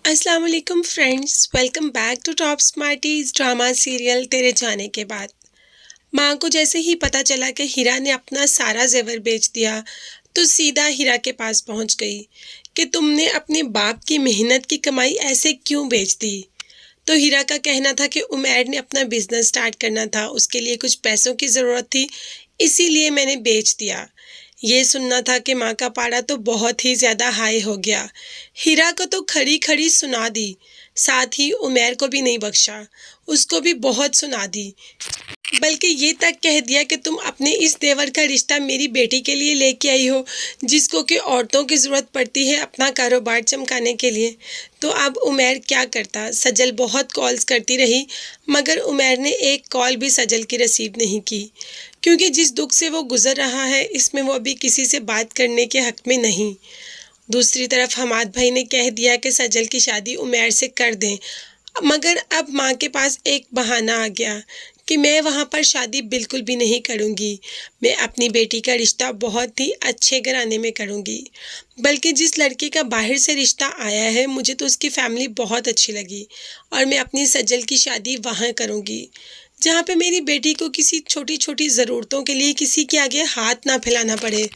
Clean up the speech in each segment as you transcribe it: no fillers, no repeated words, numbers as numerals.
अस्सलाम वालेकुम friends, welcome back to top smarties drama serial तेरे जाने के बाद। माँ को जैसे ही पता चला कि हीरा ने अपना सारा जेवर बेच दिया तो सीधा हीरा के पास पहुंच गई कि तुमने अपने बाप की मेहनत की कमाई ऐसे क्यों बेच दी। तो हीरा का कहना था कि उमैर ने अपना बिजनेस स्टार्ट करना था, उसके लिए कुछ पैसों की ज़रूरत थी, इसीलिए मैंने बेच दिया। ये सुनना था कि माँ का पारा तो बहुत ही ज़्यादा हाई हो गया। हीरा को तो खड़ी खड़ी सुना दी, साथ ही उमैर को भी नहीं बख्शा, उसको भी बहुत सुना दी। बल्कि ये तक कह दिया कि तुम अपने इस देवर का रिश्ता मेरी बेटी के लिए लेके आई हो, जिसको कि औरतों की ज़रूरत पड़ती है अपना कारोबार चमकाने के लिए। तो अब उमैर क्या करता। सजल बहुत कॉल्स करती रही, मगर उमैर ने एक कॉल भी सजल की रिसीव नहीं की, क्योंकि जिस दुख से वो गुजर रहा है इसमें वो अभी किसी से बात करने के हक में नहीं। दूसरी तरफ हमाद भाई ने कह दिया कि सजल की शादी उमैर से कर दें, मगर अब माँ के पास एक बहाना आ गया कि मैं वहाँ पर शादी बिल्कुल भी नहीं करूँगी, मैं अपनी बेटी का रिश्ता बहुत ही अच्छे घराने में करूँगी। बल्कि जिस लड़के का बाहर से रिश्ता आया है मुझे तो उसकी फैमिली बहुत अच्छी लगी, और मैं अपनी सजल की शादी वहाँ करूँगी जहाँ पे मेरी बेटी को किसी छोटी छोटी ज़रूरतों के लिए किसी के आगे हाथ ना फैलाना पड़े।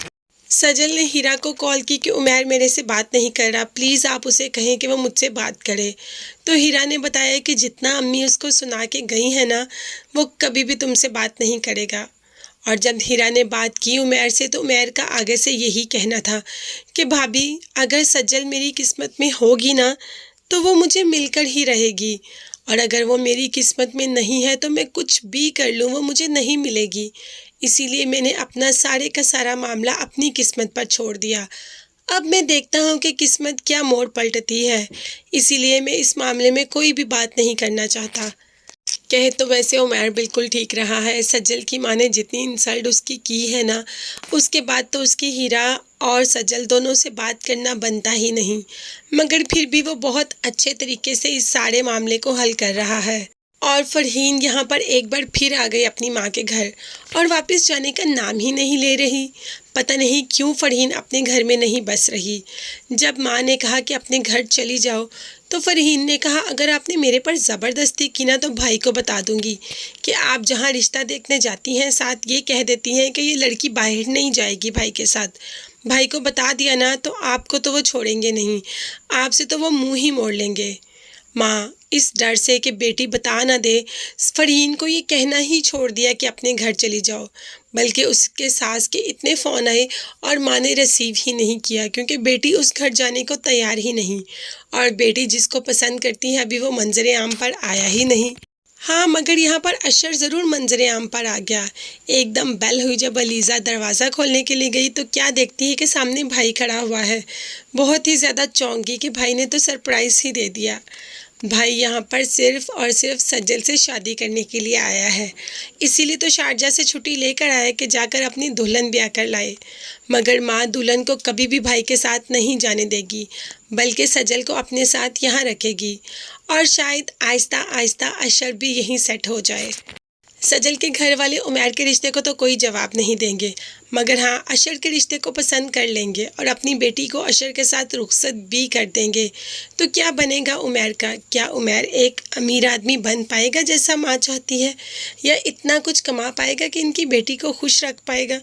सजल ने हीरा को कॉल की कि उमैर मेरे से बात नहीं कर रहा, प्लीज़ आप उसे कहें कि वो मुझसे बात करे। तो हीरा ने बताया कि जितना अम्मी उसको सुना के गई है ना, वो कभी भी तुमसे बात नहीं करेगा। और जब हीरा ने बात की उमैर से तो उमैर का आगे से यही कहना था कि भाभी, अगर सजल मेरी किस्मत में होगी ना तो वो मुझे मिलकर ही रहेगी, और अगर वो मेरी किस्मत में नहीं है तो मैं कुछ भी कर लूँ वो मुझे नहीं मिलेगी। इसीलिए मैंने अपना सारे का सारा मामला अपनी किस्मत पर छोड़ दिया। अब मैं देखता हूँ कि किस्मत क्या मोड़ पलटती है, इसीलिए मैं इस मामले में कोई भी बात नहीं करना चाहता। कहे तो वैसे उमैर बिल्कुल ठीक रहा है। सज्जल की माँ ने जितनी इंसल्ट उसकी की है ना, उसके बाद तो उसकी हीरा और सज्जल दोनों से बात करना बनता ही नहीं, मगर फिर भी वो बहुत अच्छे तरीके से इस सारे मामले को हल कर रहा है। और फरहीन यहाँ पर एक बार फिर आ गई अपनी माँ के घर, और वापस जाने का नाम ही नहीं ले रही। पता नहीं क्यों फरहीन अपने घर में नहीं बस रही। जब माँ ने कहा कि अपने घर चली जाओ तो फरहीन ने कहा, अगर आपने मेरे पर ज़बरदस्ती की ना तो भाई को बता दूंगी कि आप जहाँ रिश्ता देखने जाती हैं साथ ये कह देती हैं कि ये लड़की बाहर नहीं जाएगी भाई के साथ। भाई को बता दिया ना तो आपको तो वो छोड़ेंगे नहीं, आपसे तो वो मुंह ही मोड़ लेंगे। माँ इस डर से कि बेटी बता ना दे, फरहीन को ये कहना ही छोड़ दिया कि अपने घर चली जाओ। बल्कि उसके सास के इतने फ़ोन आए और माँ ने रिसीव ही नहीं किया, क्योंकि बेटी उस घर जाने को तैयार ही नहीं, और बेटी जिसको पसंद करती है अभी वो मंजरे आम पर आया ही नहीं। हाँ, मगर यहाँ पर अशर ज़रूर मंजरे आम पर आ गया। एकदम बेल हुई जब अलीज़ा दरवाज़ा खोलने के लिए गई तो क्या देखती है कि सामने भाई खड़ा हुआ है। बहुत ही ज़्यादा चौंक गई कि भाई ने तो सरप्राइज़ ही दे दिया। भाई यहाँ पर सिर्फ़ और सिर्फ सज्जल से शादी करने के लिए आया है, इसीलिए तो शारजा से छुट्टी लेकर आया कि जाकर अपनी दुल्हन ब्याह कर लाए। मगर माँ दुल्हन को कभी भी भाई के साथ नहीं जाने देगी, बल्कि सज्जल को अपने साथ यहाँ रखेगी, और शायद आहिस्ता आहिस्ता अशर भी यहीं सेट हो जाए। सजल के घर वाले उमैर के रिश्ते को तो कोई जवाब नहीं देंगे, मगर हाँ अशर के रिश्ते को पसंद कर लेंगे और अपनी बेटी को अशर के साथ रुखसत भी कर देंगे। तो क्या बनेगा उमैर का? क्या उमैर एक अमीर आदमी बन पाएगा जैसा माँ चाहती है, या इतना कुछ कमा पाएगा कि इनकी बेटी को खुश रख पाएगा?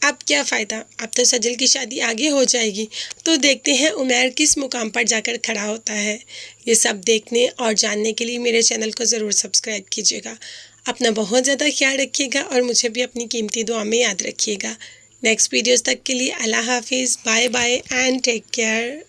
अब क्या फ़ायदा, अब तो सजल की शादी आगे हो जाएगी। तो देखते हैं उमैर किस मुकाम पर जाकर खड़ा होता है। ये सब देखने और जानने के लिए मेरे चैनल को ज़रूर सब्सक्राइब कीजिएगा। अपना बहुत ज़्यादा ख्याल रखिएगा और मुझे भी अपनी कीमती दुआ में याद रखिएगा। नेक्स्ट वीडियोस तक के लिए अल्लाह हाफिज़, bye bye and take care.